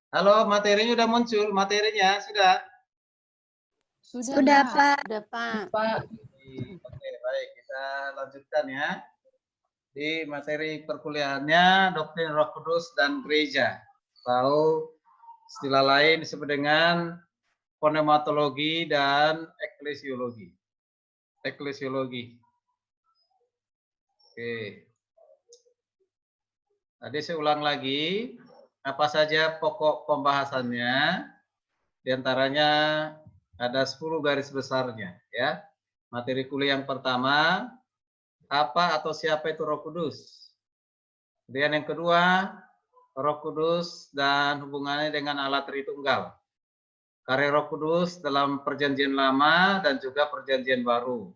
Halo, materinya udah muncul, materinya sudah? Sudah, Pak. Sudah, Pak. Oke, baik, kita lanjutkan ya. Di materi perkuliahannya doktrin Roh Kudus dan gereja. Atau istilah lain disebut dengan pneumatologi dan eklesiologi. Eklesiologi. Oke. Tadi saya ulang lagi, apa saja pokok pembahasannya? Di antaranya ada 10 garis besarnya ya. Materi kuliah yang pertama, apa atau siapa itu Roh Kudus? Kemudian yang kedua, Roh Kudus dan hubungannya dengan Allah Tritunggal. Karya Roh Kudus dalam Perjanjian Lama dan juga Perjanjian Baru.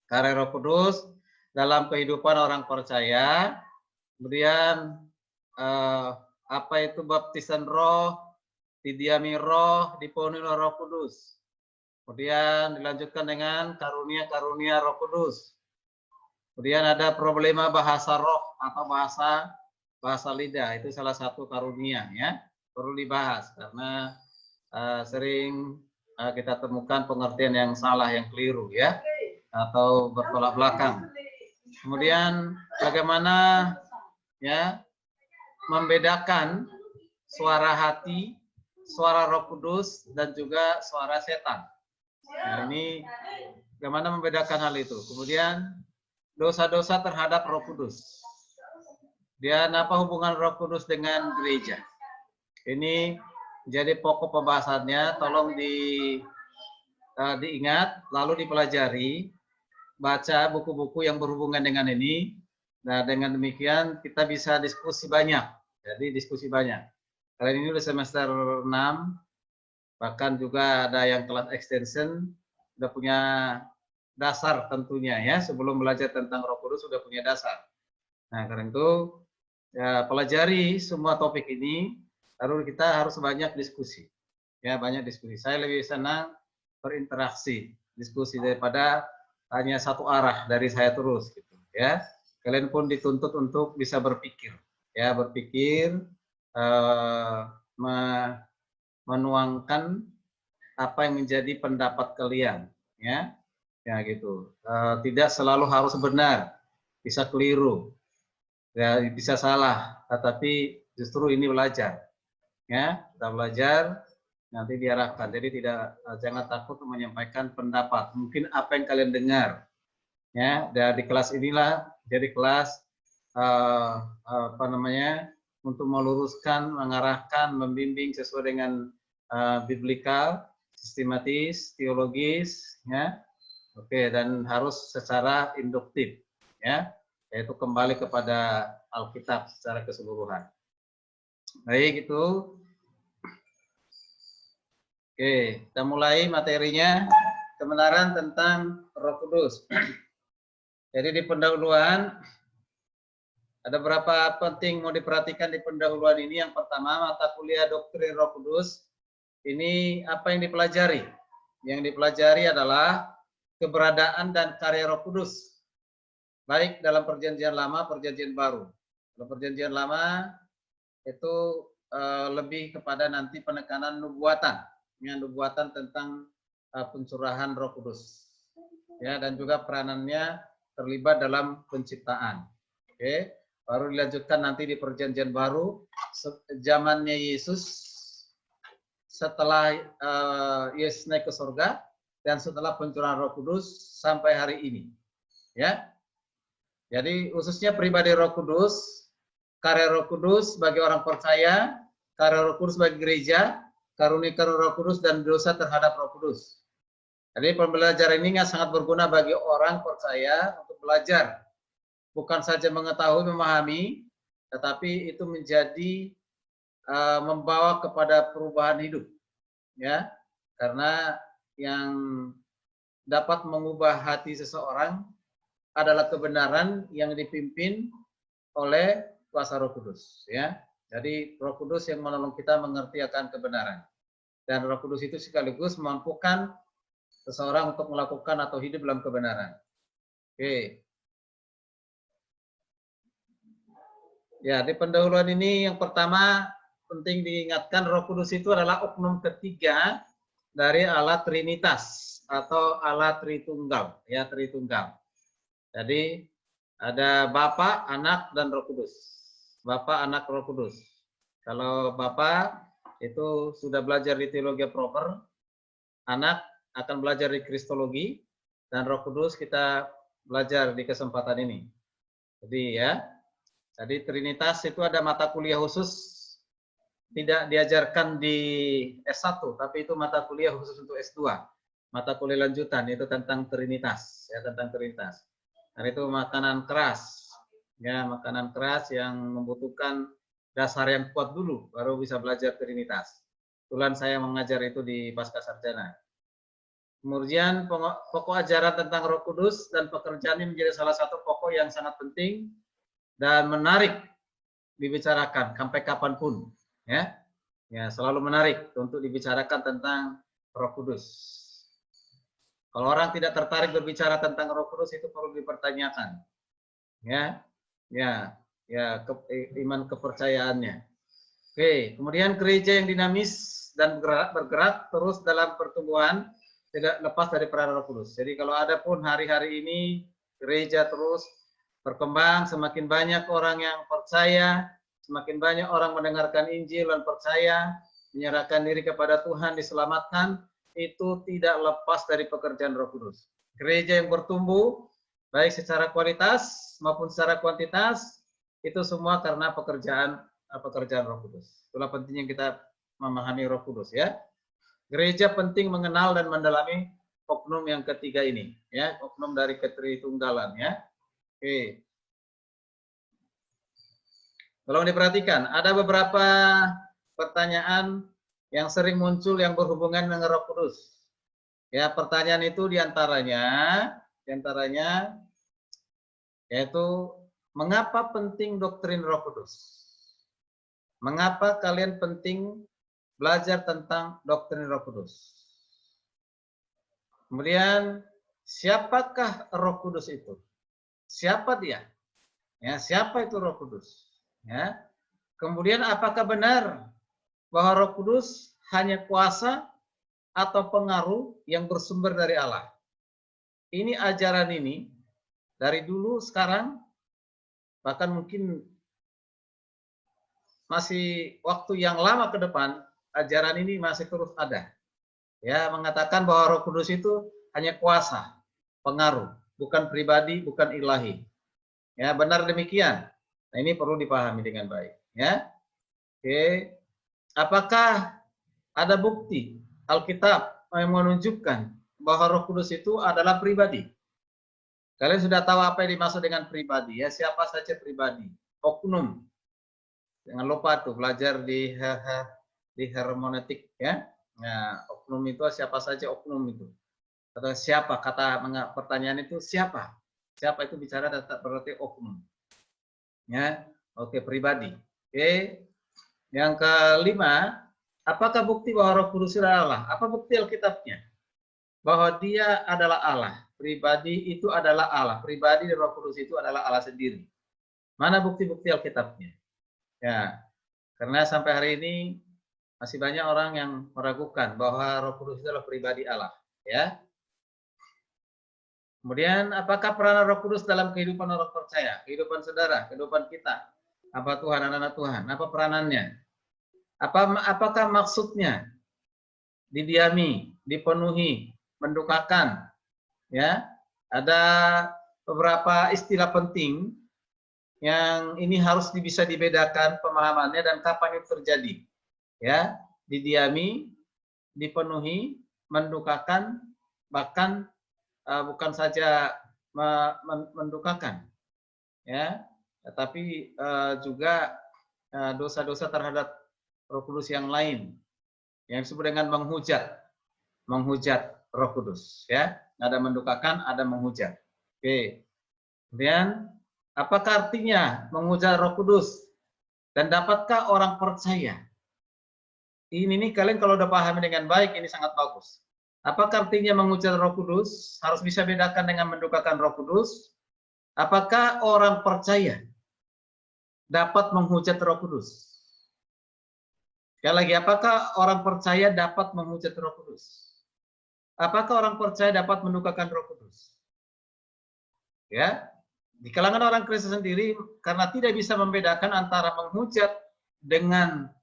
Karya Roh Kudus dalam kehidupan orang percaya. Kemudian apa itu baptisan roh, didiami roh, dipenuhi oleh Roh Kudus. Kemudian dilanjutkan dengan karunia-karunia Roh Kudus. Kemudian ada problema bahasa roh atau bahasa lidah, itu salah satu karunia ya, perlu dibahas karena sering kita temukan pengertian yang salah, yang keliru ya, atau bertolak belakang. Kemudian bagaimana ya membedakan suara hati, suara Roh Kudus dan juga suara setan. Nah, ini bagaimana membedakan hal itu. Kemudian dosa-dosa terhadap Roh Kudus. Dan apa hubungan Roh Kudus dengan gereja? Ini jadi pokok pembahasannya. Tolong diingat, lalu dipelajari, baca buku-buku yang berhubungan dengan ini. Nah, dengan demikian kita bisa diskusi banyak. Jadi diskusi banyak. Kalian ini udah semester 6, bahkan juga ada yang kelas extension, udah punya dasar tentunya ya, sebelum belajar tentang Roh Kudus sudah punya dasar. Nah, karena itu ya, pelajari semua topik ini, lalu kita harus banyak diskusi. Ya, banyak diskusi. Saya lebih senang berinteraksi, diskusi daripada hanya satu arah dari saya terus gitu ya. Kalian pun dituntut untuk bisa berpikir, ya berpikir, menuangkan apa yang menjadi pendapat kalian, ya gitu. Tidak selalu harus benar, bisa keliru, ya bisa salah, tetapi justru ini belajar, ya kita belajar nanti diarahkan. Jadi jangan takut menyampaikan pendapat. Mungkin apa yang kalian dengar. Ya, dari kelas inilah jadi kelas untuk meluruskan, mengarahkan, membimbing sesuai dengan biblikal, sistematis, teologis, ya. Oke, dan harus secara induktif, ya, yaitu kembali kepada Alkitab secara keseluruhan. Baik, itu. Oke, kita mulai materinya, kebenaran tentang Roh Kudus. Jadi di pendahuluan ada berapa penting mau diperhatikan di pendahuluan ini. Yang pertama, mata kuliah doktrin Roh Kudus. Ini apa yang dipelajari? Yang dipelajari adalah keberadaan dan karya Roh Kudus. Baik dalam Perjanjian Lama, Perjanjian Baru. Dalam Perjanjian Lama itu lebih kepada nanti penekanan nubuatan. Nubuatan tentang pencurahan Roh Kudus. Ya, dan juga peranannya terlibat dalam penciptaan. Oke, baru dilanjutkan nanti di Perjanjian Baru, zamannya Yesus, setelah Yesus naik ke surga dan setelah pencurahan Roh Kudus sampai hari ini. Ya, jadi khususnya pribadi Roh Kudus, karya Roh Kudus bagi orang percaya, karya Roh Kudus bagi gereja, karunia Roh Kudus dan dosa terhadap Roh Kudus. Jadi pembelajaran ini sangat berguna bagi orang percaya untuk belajar. Bukan saja mengetahui, memahami, tetapi itu menjadi membawa kepada perubahan hidup. Ya, karena yang dapat mengubah hati seseorang adalah kebenaran yang dipimpin oleh kuasa Roh Kudus. Ya, jadi Roh Kudus yang menolong kita mengerti akan kebenaran. Dan Roh Kudus itu sekaligus memampukan seseorang untuk melakukan atau hidup dalam kebenaran. Oke. Ya, di pendahuluan ini yang pertama penting diingatkan Roh Kudus itu adalah oknum ketiga dari Allah Trinitas atau Allah Tritunggal, ya Tritunggal. Jadi ada Bapa, Anak, dan Roh Kudus. Bapa, Anak, Roh Kudus. Kalau Bapa itu sudah belajar di teologi proper, Anak akan belajar di Kristologi, dan Roh Kudus kita belajar di kesempatan ini. Jadi ya, jadi Trinitas itu ada mata kuliah khusus, tidak diajarkan di S1, tapi itu mata kuliah khusus untuk S2. Mata kuliah lanjutan itu tentang Trinitas, ya tentang Trinitas. Dan itu makanan keras, ya makanan keras yang membutuhkan dasar yang kuat dulu, baru bisa belajar Trinitas. Kebetulan saya mengajar itu di Pasca Sarjana. Kemudian pokok ajaran tentang Roh Kudus dan pekerjaan ini menjadi salah satu pokok yang sangat penting dan menarik dibicarakan sampai kapanpun, ya, ya selalu menarik untuk dibicarakan tentang Roh Kudus. Kalau orang tidak tertarik berbicara tentang Roh Kudus itu perlu dipertanyakan, ya, ya, ya, iman kepercayaannya. Oke, kemudian gereja yang dinamis dan bergerak terus dalam pertumbuhan tidak lepas dari peran Roh Kudus. Jadi kalau ada pun hari-hari ini gereja terus berkembang, semakin banyak orang yang percaya, semakin banyak orang mendengarkan Injil dan percaya, menyerahkan diri kepada Tuhan, diselamatkan, itu tidak lepas dari pekerjaan Roh Kudus. Gereja yang bertumbuh, baik secara kualitas maupun secara kuantitas, itu semua karena pekerjaan Roh Kudus. Itulah pentingnya kita memahami Roh Kudus, ya. Gereja penting mengenal dan mendalami oknum yang ketiga ini, ya, oknum dari ketritunggalan, ya. Oke. Tolong diperhatikan, ada beberapa pertanyaan yang sering muncul yang berhubungan dengan Roh Kudus. Ya, pertanyaan itu diantaranya yaitu mengapa penting doktrin Roh Kudus? Mengapa kalian penting belajar tentang doktrin Roh Kudus? Kemudian, siapakah Roh Kudus itu? Siapa dia? Ya, siapa itu Roh Kudus? Ya. Kemudian, apakah benar bahwa Roh Kudus hanya kuasa atau pengaruh yang bersumber dari Allah? Ini ajaran ini dari dulu sekarang, bahkan mungkin masih waktu yang lama ke depan, ajaran ini masih terus ada. Ya, mengatakan bahwa Roh Kudus itu hanya kuasa, pengaruh, bukan pribadi, bukan ilahi. Ya, benar demikian. Nah, ini perlu dipahami dengan baik, ya. Oke. Apakah ada bukti Alkitab yang menunjukkan bahwa Roh Kudus itu adalah pribadi? Kalian sudah tahu apa yang dimaksud dengan pribadi, ya. Siapa saja pribadi? Oknum. Jangan lupa tuh belajar di hermeneutik, ya. Nah, oknum itu siapa saja oknum itu. Atau siapa, kata pertanyaan itu siapa? Siapa itu bicara tetap berarti oknum. Ya, oke, pribadi. Oke. Yang kelima, apakah bukti bahwa Roh Kudus adalah Allah? Apa bukti Alkitabnya? Bahwa dia adalah Allah. Pribadi itu adalah Allah. Pribadi Roh Kudus itu adalah Allah sendiri. Mana bukti-bukti Alkitabnya? Ya, karena sampai hari ini masih banyak orang yang meragukan bahwa Roh Kudus itu adalah pribadi Allah, ya. Kemudian, apakah peran Roh Kudus dalam kehidupan orang percaya, kehidupan saudara, kehidupan kita? Apa Tuhan, anak-anak Tuhan? Apa peranannya? Apakah maksudnya? Didiami, dipenuhi, mendukakan, ya. Ada beberapa istilah penting yang ini harus bisa dibedakan pemahamannya dan kapan itu terjadi. Ya, didiami, dipenuhi, mendukakan, bahkan bukan saja mendukakan, ya, tetapi juga dosa-dosa terhadap Roh Kudus yang lain, yang disebut dengan menghujat Roh Kudus, ya. Ada mendukakan, ada menghujat. Oke. Kemudian, apakah artinya menghujat Roh Kudus? Dan dapatkah orang percaya? Ini nih kalian kalau udah pahami dengan baik, ini sangat bagus. Apakah artinya menghujat Roh Kudus? Harus bisa bedakan dengan mendukakan Roh Kudus. Apakah orang percaya dapat menghujat Roh Kudus? Sekali lagi, apakah orang percaya dapat menghujat Roh Kudus? Apakah orang percaya dapat mendukakan Roh Kudus? Ya, di kalangan orang Kristen sendiri karena tidak bisa membedakan antara menghujat dengan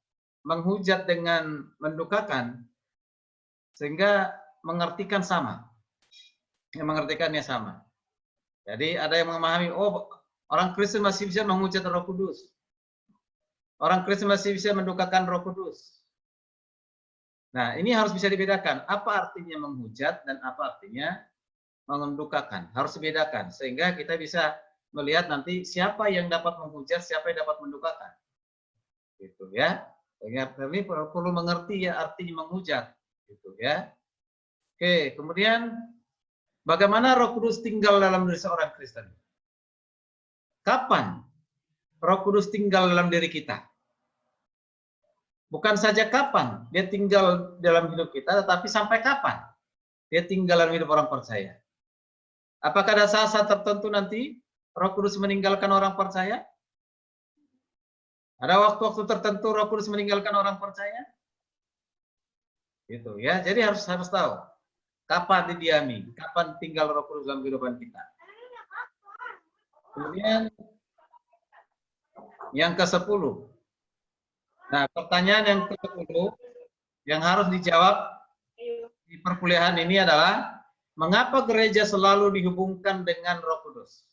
mendukakan, sehingga mengartikan sama. Yang mengartikannya sama. Jadi ada yang memahami, oh orang Kristen masih bisa menghujat Roh Kudus. Orang Kristen masih bisa mendukakan Roh Kudus. Nah, ini harus bisa dibedakan. Apa artinya menghujat dan apa artinya mendukakan. Harus dibedakan sehingga kita bisa melihat nanti siapa yang dapat menghujat, siapa yang dapat mendukakan. Gitu ya. Ini perlu mengerti ya artinya menghujat. Gitu ya. Oke, kemudian bagaimana Roh Kudus tinggal dalam diri seorang Kristen? Kapan Roh Kudus tinggal dalam diri kita? Bukan saja kapan dia tinggal dalam hidup kita, tetapi sampai kapan dia tinggal dalam hidup orang percaya. Apakah ada saat-saat tertentu nanti Roh Kudus meninggalkan orang percaya? Ada waktu-waktu tertentu Roh Kudus meninggalkan orang percaya? Gitu ya. Jadi harus tahu kapan didiami, kapan tinggal Roh Kudus dalam kehidupan kita. Kemudian yang ke-10. Nah, pertanyaan yang ke-10 yang harus dijawab di perkuliahan ini adalah, mengapa gereja selalu dihubungkan dengan Roh Kudus?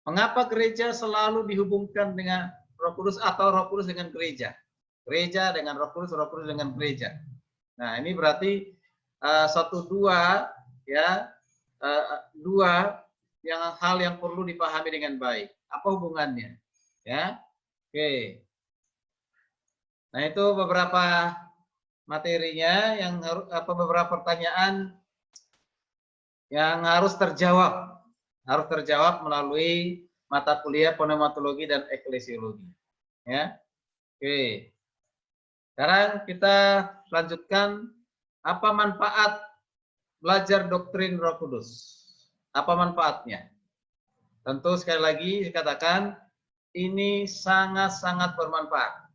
Mengapa gereja selalu dihubungkan dengan Roh Kudus atau Roh Kudus dengan gereja? Gereja dengan Roh Kudus dengan gereja. Nah, ini berarti dua hal yang perlu dipahami dengan baik. Apa hubungannya? Ya, oke. Nah, itu beberapa materinya yang harus beberapa pertanyaan yang harus terjawab melalui mata kuliah pneumatologi dan eklesiologi. Ya, oke. Sekarang kita lanjutkan, apa manfaat belajar doktrin Roh Kudus? Apa manfaatnya? Tentu sekali lagi dikatakan ini sangat-sangat bermanfaat.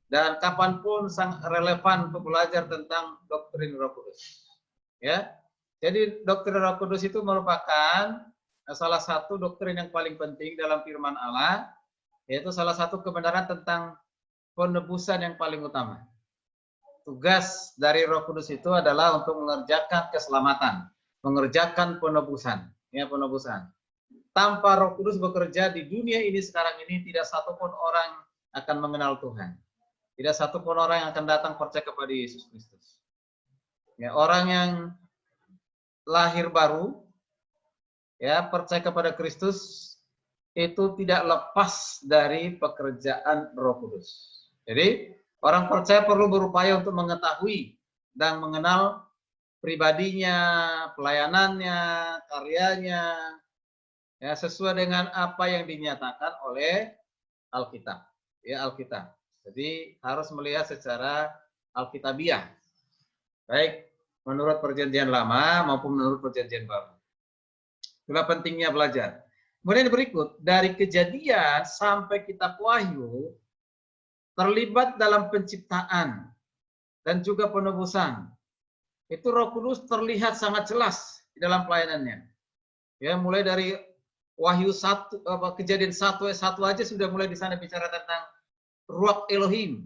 Dan kapanpun sangat relevan untuk belajar tentang doktrin Roh Kudus. Ya, jadi doktrin Roh Kudus itu merupakan salah satu doktrin yang paling penting dalam Firman Allah, yaitu salah satu kebenaran tentang penebusan yang paling utama. Tugas dari Roh Kudus itu adalah untuk mengerjakan keselamatan, mengerjakan penebusan, ya penebusan. Tanpa Roh Kudus bekerja di dunia ini sekarang ini, tidak satupun orang akan mengenal Tuhan. Tidak satupun orang yang akan datang percaya kepada Yesus Kristus. Ya, orang yang lahir baru, ya percaya kepada Kristus, itu tidak lepas dari pekerjaan Roh Kudus. Jadi orang percaya perlu berupaya untuk mengetahui dan mengenal pribadinya, pelayanannya, karyanya, ya sesuai dengan apa yang dinyatakan oleh Alkitab. Ya, Alkitab. Jadi harus melihat secara alkitabiah, baik menurut perjanjian lama maupun menurut perjanjian baru. Itulah pentingnya belajar. Kemudian berikut, dari Kejadian sampai kitab Wahyu terlibat dalam penciptaan dan juga penebusan. Itu Roh Kudus terlihat sangat jelas di dalam pelayanannya. Ya, mulai dari Wahyu 1, Kejadian 1 ayat 1 aja sudah mulai di sana bicara tentang Ruach Elohim,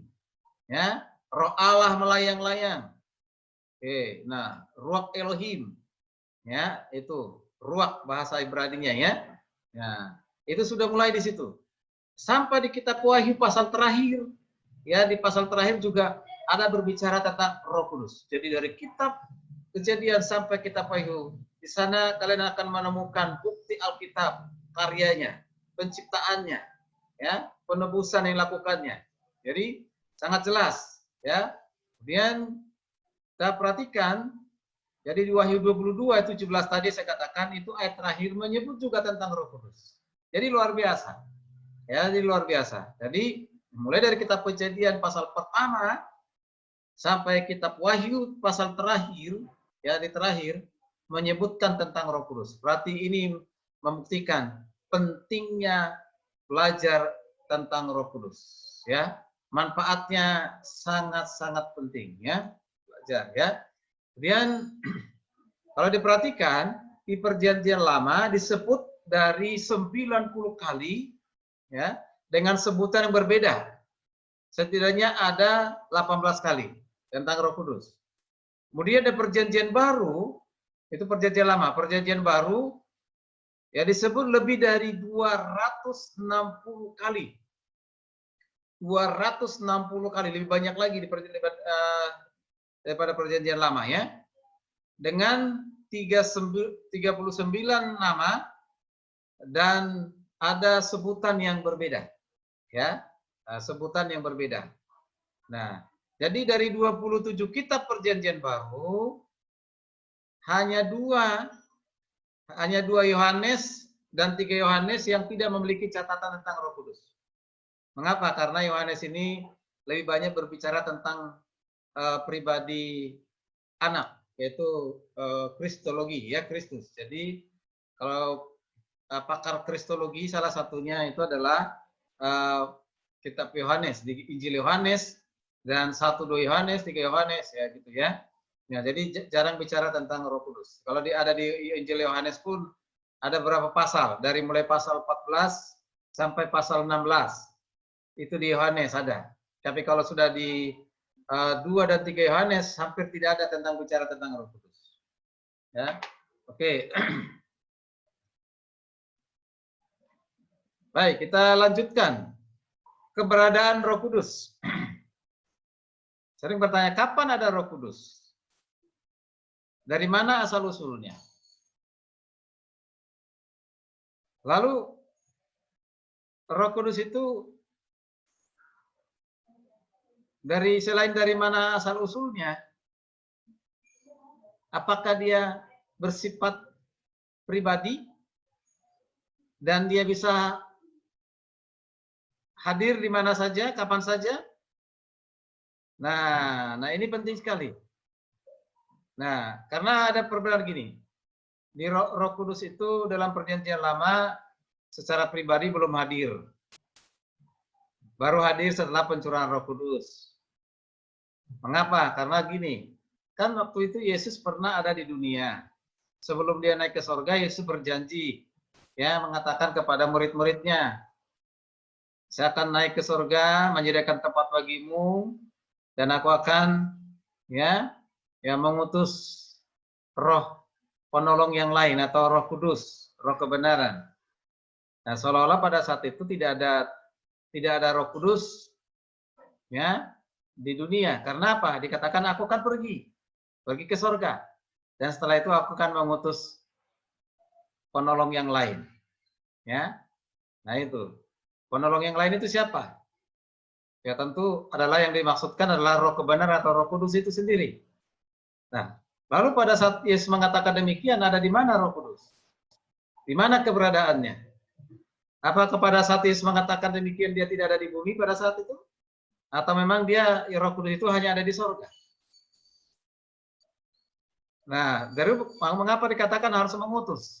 ya, Roh Allah melayang-layang. Oke, nah Ruach Elohim, ya itu Ruach bahasa Ibraninya ya. Nah, itu sudah mulai di situ. Sampai di kitab Wahyu pasal terakhir, ya di pasal terakhir juga ada berbicara tentang Roh Kudus. Jadi dari kitab Kejadian sampai kitab Wahyu, di sana kalian akan menemukan bukti Alkitab, karyanya, penciptaannya, ya, penebusan yang dilakukannya. Jadi sangat jelas, ya. Kemudian kita perhatikan, jadi di Wahyu 22 17 tadi saya katakan itu ayat terakhir menyebut juga tentang Roh Kudus. Jadi luar biasa. Ya, jadi luar biasa. Jadi mulai dari kitab Kejadian pasal pertama sampai kitab Wahyu pasal terakhir, ya di terakhir menyebutkan tentang Roh Kudus. Berarti ini membuktikan pentingnya belajar tentang Roh Kudus, ya. manfaatnya sangat-sangat penting ya, belajar ya. Kemudian kalau diperhatikan di Perjanjian Lama disebut dari 90 kali ya dengan sebutan yang berbeda. Setidaknya ada 18 kali tentang Roh Kudus. Kemudian ada Perjanjian Baru, itu Perjanjian Lama. Perjanjian Baru ya disebut lebih dari 260 kali. 260 kali, lebih banyak lagi daripada Perjanjian Lama ya. Dengan 39 nama dan ada sebutan yang berbeda ya. Sebutan yang berbeda. Nah, jadi dari 27 kitab Perjanjian Baru hanya dua Yohanes dan 3 Yohanes yang tidak memiliki catatan tentang Roh Kudus. Mengapa? Karena Yohanes ini lebih banyak berbicara tentang pribadi anak, yaitu kristologi ya, Kristus. Jadi kalau pakar kristologi salah satunya itu adalah kitab Yohanes, di Injil Yohanes dan 1-2 Yohanes, 3 Yohanes ya gitu ya. Nah, jadi jarang bicara tentang Roh Kudus. Kalau ada di Injil Yohanes pun ada berapa pasal, dari mulai pasal 14 sampai pasal 16. Itu di Yohanes ada. Tapi kalau sudah di 2 dan 3 Yohanes hampir tidak ada tentang bicara tentang Roh Kudus. Ya. Oke. Baik, kita lanjutkan. Keberadaan Roh Kudus. Sering bertanya, kapan ada Roh Kudus? Dari mana asal-usulnya? Lalu, Roh Kudus itu selain dari mana asal-usulnya? Apakah dia bersifat pribadi dan dia bisa hadir di mana saja, kapan saja? Nah ini penting sekali. Nah, karena ada perbedaan gini. Di Roh Kudus itu dalam Perjanjian Lama secara pribadi belum hadir. Baru hadir setelah pencurahan Roh Kudus. Mengapa? Karena gini, kan waktu itu Yesus pernah ada di dunia. Sebelum dia naik ke sorga, Yesus berjanji ya mengatakan kepada murid-muridnya, saya akan naik ke surga, menyediakan tempat bagimu, dan aku akan mengutus roh penolong yang lain atau Roh Kudus, roh kebenaran. Nah, seolah-olah pada saat itu tidak ada Roh Kudus ya di dunia. Karena apa? Dikatakan aku akan pergi ke surga. Dan setelah itu aku akan mengutus penolong yang lain. Ya. Nah, itu. Penolong yang lain itu siapa? Ya tentu adalah yang dimaksudkan adalah Roh kebenaran atau Roh Kudus itu sendiri. Nah, lalu pada saat Yesus mengatakan demikian, ada di mana Roh Kudus? Di mana keberadaannya? Apa pada saat Yesus mengatakan demikian dia tidak ada di bumi pada saat itu? Atau memang Roh Kudus itu hanya ada di sorga? Nah, dari mengapa dikatakan harus mengutus?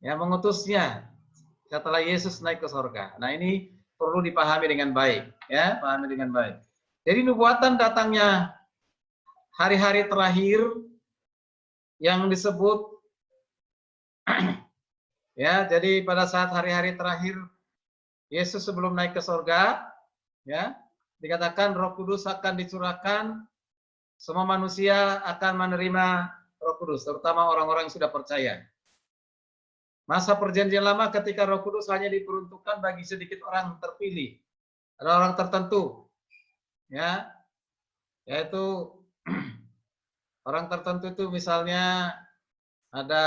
Ya, mengutusnya setelah Yesus naik ke sorga. Nah, ini perlu dipahami dengan baik, ya, pahami dengan baik. Jadi nubuatan datangnya hari-hari terakhir yang disebut ya, jadi pada saat hari-hari terakhir Yesus sebelum naik ke sorga, ya, dikatakan Roh Kudus akan dicurahkan, semua manusia akan menerima Roh Kudus, terutama orang-orang yang sudah percaya. Masa Perjanjian Lama ketika Roh Kudus hanya diperuntukkan bagi sedikit orang terpilih, ada orang tertentu, ya, yaitu orang tertentu itu misalnya ada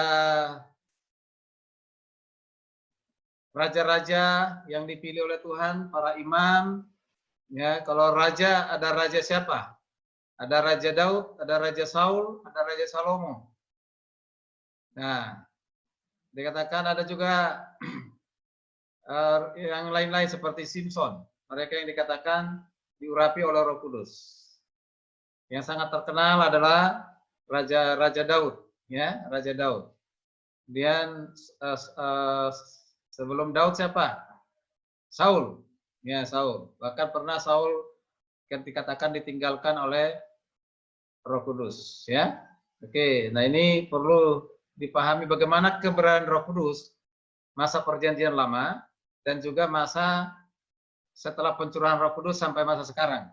raja-raja yang dipilih oleh Tuhan, para imam, ya. Kalau raja, ada raja siapa? Ada Raja Daud, ada Raja Saul, ada Raja Salomo. Nah, dikatakan ada juga yang lain-lain seperti Simpson. Mereka yang dikatakan diurapi oleh Roh Kudus. Yang sangat terkenal adalah Raja Daud, ya, Raja Daud. Kemudian sebelum Daud siapa? Saul. Ya, Saul. Bahkan pernah Saul yang dikatakan ditinggalkan oleh Roh Kudus, ya. Oke, nah ini perlu dipahami bagaimana keberadaan Roh Kudus masa Perjanjian Lama dan juga masa setelah pencurahan Roh Kudus sampai masa sekarang.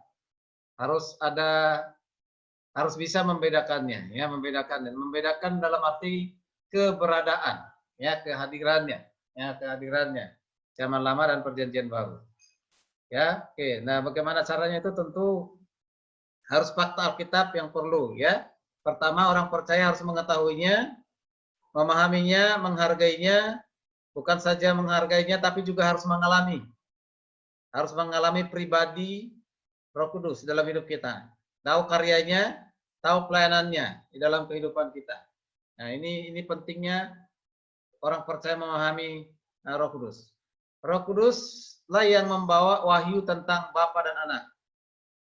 Harus bisa membedakannya, ya, membedakan dalam arti keberadaan, ya, kehadirannya, zaman lama dan perjanjian baru. Ya, oke. Nah, bagaimana caranya itu tentu harus fakta Alkitab yang perlu, ya. Pertama, orang percaya harus mengetahuinya, memahaminya, menghargainya, bukan saja menghargainya tapi juga harus mengalami. Harus mengalami pribadi Roh Kudus dalam hidup kita. Tahu karyanya, tahu pelayanannya di dalam kehidupan kita. Nah, ini pentingnya orang percaya memahami Roh Kudus. Roh Kudus lah yang membawa wahyu tentang Bapa dan Anak.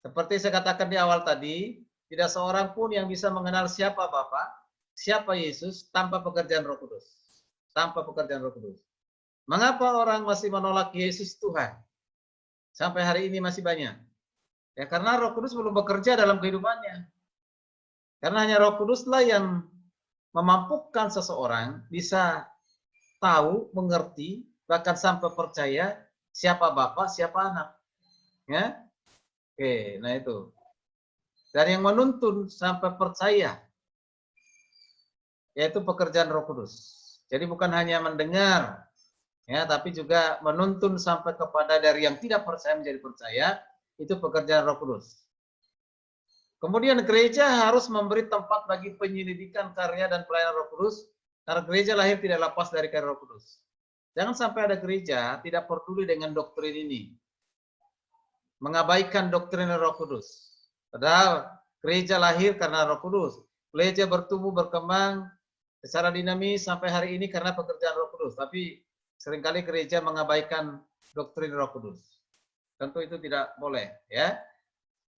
Seperti saya katakan di awal tadi, tidak seorang pun yang bisa mengenal siapa Bapa, siapa Yesus tanpa pekerjaan Roh Kudus. Tanpa pekerjaan Roh Kudus. Mengapa orang masih menolak Yesus Tuhan? Sampai hari ini masih banyak. Ya, karena Roh Kudus belum bekerja dalam kehidupannya. Karena hanya Roh Kuduslah yang memampukan seseorang bisa tahu, mengerti, bahkan sampai percaya siapa Bapa, siapa Anak. Ya. Oke, nah itu. Dan yang menuntun sampai percaya yaitu pekerjaan Roh Kudus. Jadi bukan hanya mendengar, ya, tapi juga menuntun sampai kepada dari yang tidak percaya menjadi percaya, itu pekerjaan Roh Kudus. Kemudian gereja harus memberi tempat bagi penyelidikan karya dan pelayanan Roh Kudus, karena gereja lahir tidak lepas dari karya Roh Kudus. Jangan sampai ada gereja tidak peduli dengan doktrin ini, mengabaikan doktrin Roh Kudus. Padahal gereja lahir karena Roh Kudus. Gereja bertumbuh, berkembang secara dinamis sampai hari ini karena pekerjaan Roh Kudus. Tapi seringkali gereja mengabaikan doktrin Roh Kudus. Tentu itu tidak boleh, ya.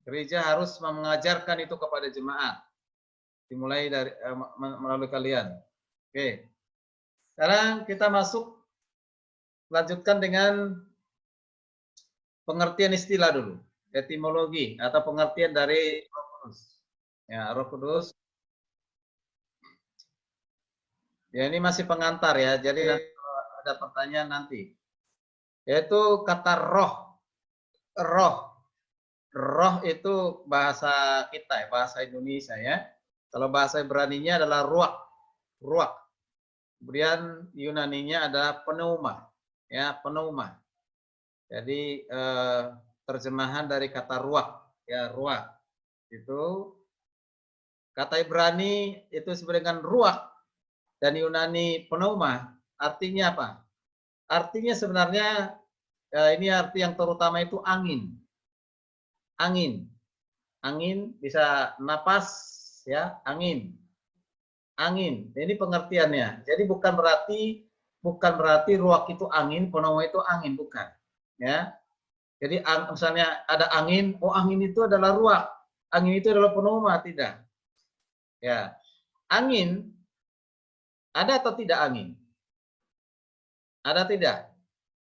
Gereja harus mengajarkan itu kepada jemaat. Dimulai dari melalui kalian. Oke. Sekarang kita masuk, lanjutkan dengan pengertian istilah dulu. Etimologi atau pengertian dari Roh Kudus. Ya, Roh Kudus. Ya, ini masih pengantar ya. Jadi ada pertanyaan nanti. Yaitu kata roh. Roh. Roh itu bahasa kita ya, bahasa Indonesia ya. Kalau bahasa Ibraninya adalah ruach. Ruach. Kemudian Yunaninya adalah pneuma. Ya, pneuma. Jadi terjemahan dari kata ruach. Ya, ruach. Itu kata Ibrani itu disebut dengan ruach dan Yunani pneuma. Artinya apa? Artinya sebenarnya ini arti yang terutama itu angin. Angin. Angin bisa napas ya, angin. Angin. Ini pengertiannya. Jadi bukan berarti ruach itu angin, pneuma itu angin, bukan. Ya. Jadi misalnya ada angin, oh angin itu adalah ruach. Angin itu adalah pneuma, tidak. Ya. Angin ada atau tidak angin? Ada tidak?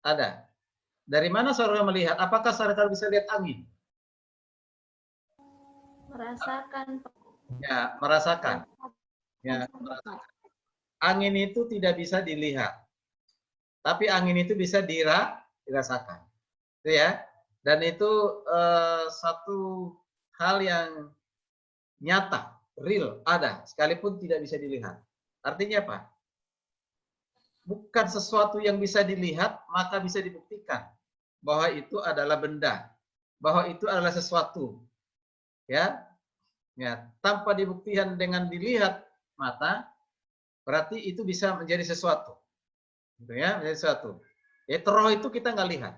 Ada. Dari mana saudara melihat? Apakah saudara bisa lihat angin? Merasakan. Ya, merasakan. Ya, merasakan. Angin itu tidak bisa dilihat. Tapi angin itu bisa dirasakan. Itu ya. Dan itu satu hal yang nyata, real, ada, sekalipun tidak bisa dilihat. Artinya apa? Bukan sesuatu yang bisa dilihat, maka bisa dibuktikan bahwa itu adalah benda, bahwa itu adalah sesuatu. Ya, ya, tanpa dibuktikan dengan dilihat mata, berarti itu bisa menjadi sesuatu. Gitu ya, menjadi sesuatu. Ya, roh itu kita nggak lihat.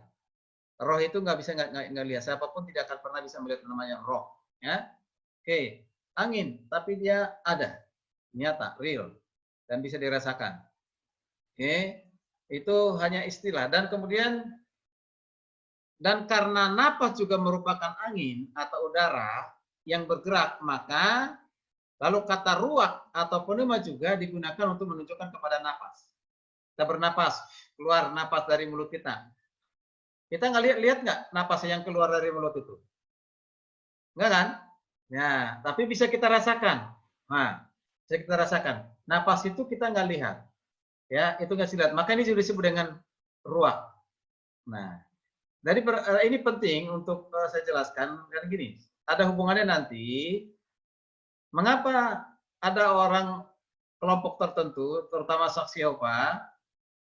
Roh itu nggak bisa nggak lihat. Siapapun tidak akan pernah bisa melihat namanya roh. Ya, oke. Angin, tapi dia ada, nyata, real, dan bisa dirasakan. Oke, itu hanya istilah. Dan kemudian, dan karena napas juga merupakan angin atau udara yang bergerak, maka lalu kata ruach atau pneuma juga digunakan untuk menunjukkan kepada napas. Kita bernapas, keluar napas dari mulut kita. Kita lihat nggak napas yang keluar dari mulut itu? Enggak kan? Ya, tapi bisa kita rasakan. Nah, bisa kita rasakan. Napas itu kita nggak lihat. Ya, itu nggak lihat. Maka ini juga disebut dengan ruak. Nah, ini penting untuk saya jelaskan karena gini, ada hubungannya nanti. Mengapa ada orang kelompok tertentu, terutama saksi Yehova,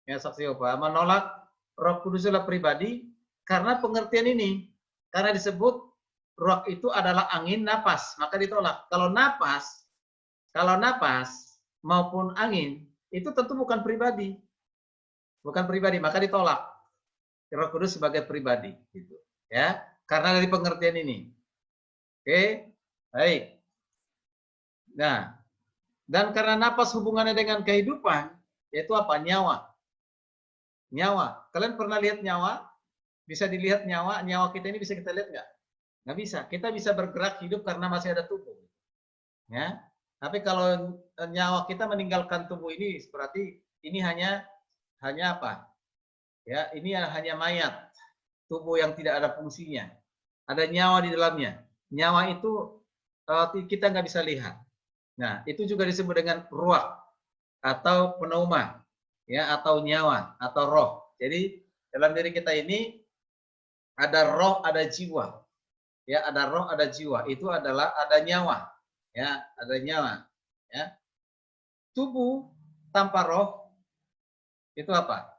ya saksi Yehova, menolak Roh Kudus adalah pribadi karena pengertian ini. Karena disebut roh itu adalah angin napas, maka ditolak. Kalau napas maupun angin itu tentu bukan pribadi. Bukan pribadi, maka ditolak. Roh Kudus sebagai pribadi gitu. Ya, karena dari pengertian ini. Oke, baik. Nah, dan karena napas hubungannya dengan kehidupan, yaitu apa? Nyawa. Nyawa. Kalian pernah lihat nyawa? Bisa dilihat nyawa kita ini bisa kita lihat nggak? Nggak bisa. Kita bisa bergerak hidup karena masih ada tubuh. Ya. Tapi kalau nyawa kita meninggalkan tubuh ini, berarti ini hanya apa? Ya, ini hanya mayat. Tubuh yang tidak ada fungsinya. Ada nyawa di dalamnya. Nyawa itu kita nggak bisa lihat. Nah, itu juga disebut dengan ruah atau pneuma, ya, atau nyawa atau roh. Jadi dalam diri kita ini ada roh, ada jiwa. Ya, ada roh, ada jiwa. Itu adalah ada nyawa. Ya, ada nyawa. Ya. Tubuh tanpa roh itu apa?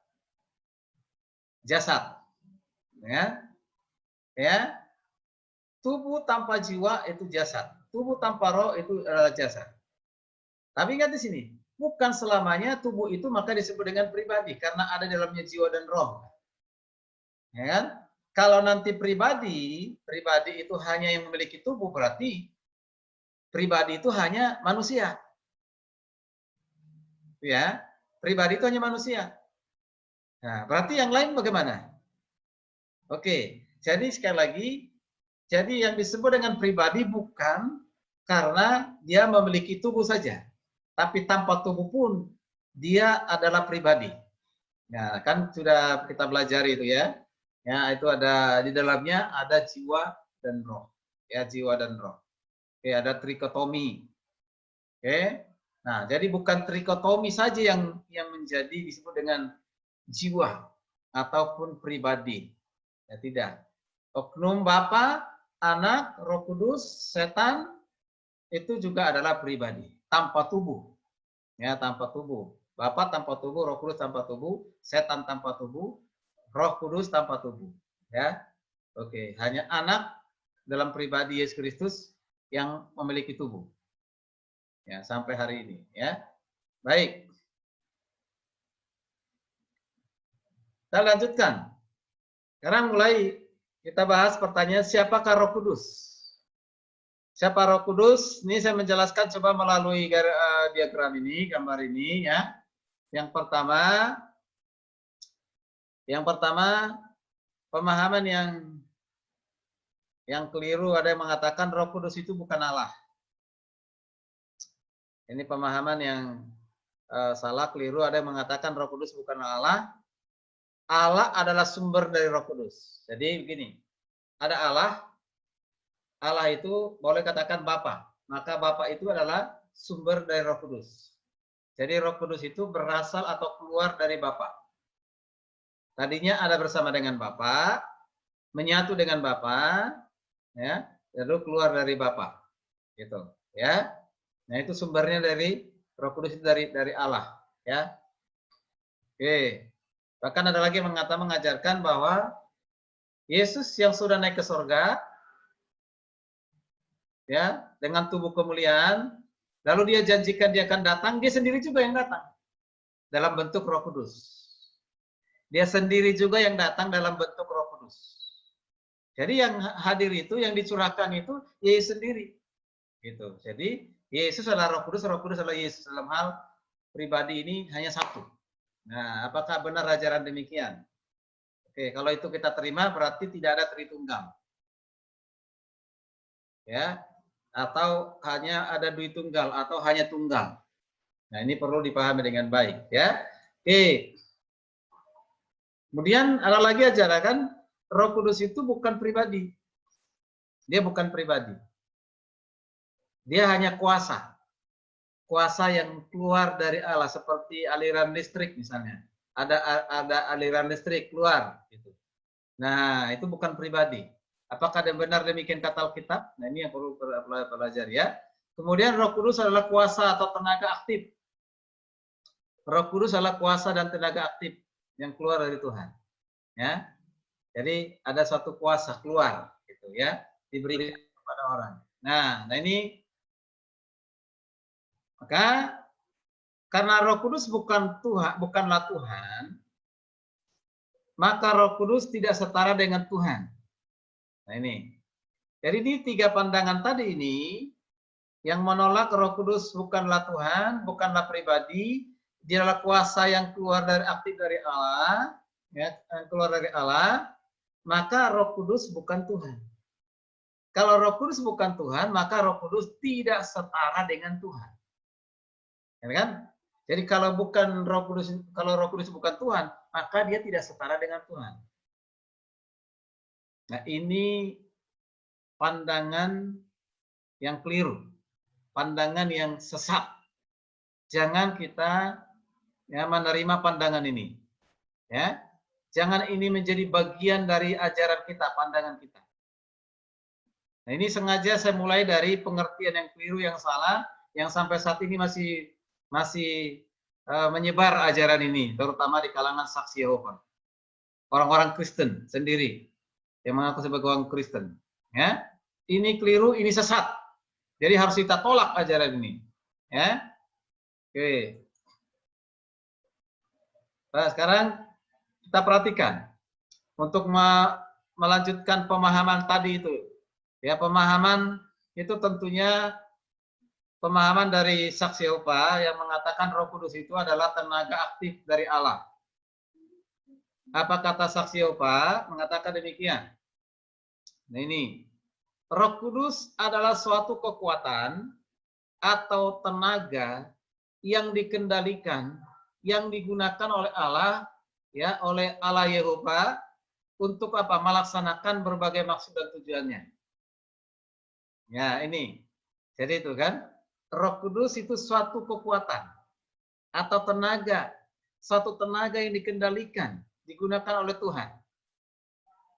Jasad. Ya. Ya. Tubuh tanpa jiwa itu jasad. Tubuh tanpa roh itu adalah jasad. Tapi ingat di sini, bukan selamanya tubuh itu maka disebut dengan pribadi karena ada dalamnya jiwa dan roh. Ya kan? Kalau nanti pribadi itu hanya yang memiliki tubuh, berarti pribadi itu hanya manusia. Ya, pribadi itu hanya manusia. Nah, berarti yang lain bagaimana? Oke, jadi sekali lagi, jadi yang disebut dengan pribadi bukan karena dia memiliki tubuh saja, tapi tanpa tubuh pun dia adalah pribadi. Nah, kan sudah kita belajar itu ya. Ya, itu ada di dalamnya ada jiwa dan roh. Ya, jiwa dan roh. Oke, ada trikotomi. Oke. Nah, jadi bukan trikotomi saja yang menjadi disebut dengan jiwa ataupun pribadi. Ya, tidak. Oknum Bapa, Anak, Roh Kudus, Setan itu juga adalah pribadi tanpa tubuh. Ya, tanpa tubuh. Bapa tanpa tubuh, Roh Kudus tanpa tubuh, Setan tanpa tubuh, Roh Kudus tanpa tubuh. Ya. Oke, hanya anak dalam pribadi Yesus Kristus yang memiliki tubuh. Ya, sampai hari ini, ya. Baik. Kita lanjutkan. Sekarang mulai kita bahas pertanyaan siapakah Roh Kudus? Siapa Roh Kudus? Ini saya menjelaskan coba melalui diagram ini, gambar ini ya. Yang pertama pemahaman yang keliru, ada yang mengatakan Roh Kudus itu bukan Allah. Ini pemahaman yang salah, keliru. Ada yang mengatakan Roh Kudus bukan Allah. Allah adalah sumber dari Roh Kudus. Jadi begini, ada Allah. Allah itu boleh katakan Bapa. Maka Bapa itu adalah sumber dari Roh Kudus. Jadi Roh Kudus itu berasal atau keluar dari Bapa. Tadinya ada bersama dengan Bapa, menyatu dengan Bapa, ya, lalu keluar dari Bapa. Gitu, ya. Nah, itu sumbernya dari Roh Kudus itu dari Allah, ya. Oke. Bahkan ada lagi yang mengajarkan bahwa Yesus yang sudah naik ke surga, ya, dengan tubuh kemuliaan, lalu dia janjikan dia akan datang, dia sendiri juga yang datang dalam bentuk Roh Kudus. Dia sendiri juga yang datang dalam bentuk Roh Kudus. Jadi yang hadir itu, yang dicurahkan itu Yesus sendiri. Gitu. Jadi Yesus adalah Roh Kudus adalah Yesus. Dalam hal pribadi ini hanya satu. Nah, apakah benar ajaran demikian? Oke, kalau itu kita terima berarti tidak ada Tritunggal. Ya, atau hanya ada Duitunggal atau hanya tunggal. Nah, ini perlu dipahami dengan baik, ya. Oke. Kemudian ada lagi ajaran kan Roh Kudus itu bukan pribadi. Dia bukan pribadi. Dia hanya kuasa. Kuasa yang keluar dari Allah seperti aliran listrik misalnya. Ada aliran listrik keluar gitu. Nah, itu bukan pribadi. Apakah benar demikian kata Alkitab? Nah, ini yang perlu belajar ya. Kemudian Roh Kudus adalah kuasa atau tenaga aktif. Roh Kudus adalah kuasa dan tenaga aktif yang keluar dari Tuhan. Ya. Jadi ada suatu kuasa keluar gitu ya, diberi kepada orang. Nah ini maka karena Roh Kudus bukan Tuhan, bukanlah Tuhan, maka Roh Kudus tidak setara dengan Tuhan. Nah ini. Jadi di tiga pandangan tadi ini yang menolak Roh Kudus bukanlah Tuhan, bukanlah pribadi, dia adalah kuasa yang keluar dari aktif dari Allah, ya, yang keluar dari Allah, maka Roh Kudus bukan Tuhan. Kalau Roh Kudus bukan Tuhan, maka Roh Kudus tidak setara dengan Tuhan. Ya kan? Jadi kalau Roh Kudus bukan Tuhan, maka dia tidak setara dengan Tuhan. Nah, ini pandangan yang keliru, pandangan yang sesat. Jangan kita ya menerima pandangan ini. Ya. Jangan ini menjadi bagian dari ajaran kita, pandangan kita. Nah, ini sengaja saya mulai dari pengertian yang keliru, yang salah, yang sampai saat ini masih menyebar ajaran ini, terutama di kalangan saksi Yehova. Orang-orang Kristen sendiri yang mengaku sebagai orang Kristen. Ya, ini keliru, ini sesat. Jadi harus kita tolak ajaran ini. Ya, oke. Nah, sekarang kita perhatikan untuk melanjutkan pemahaman tadi itu. Ya, pemahaman itu tentunya pemahaman dari saksi Yehova yang mengatakan Roh Kudus itu adalah tenaga aktif dari Allah. Apa kata saksi Yehova? Mengatakan demikian. Nah ini, Roh Kudus adalah suatu kekuatan atau tenaga yang dikendalikan, yang digunakan oleh Allah, ya, oleh Allah Yehova untuk apa? Melaksanakan berbagai maksud dan tujuannya. Ya, ini. Jadi itu kan, Roh Kudus itu suatu kekuatan atau tenaga, suatu tenaga yang dikendalikan, digunakan oleh Tuhan.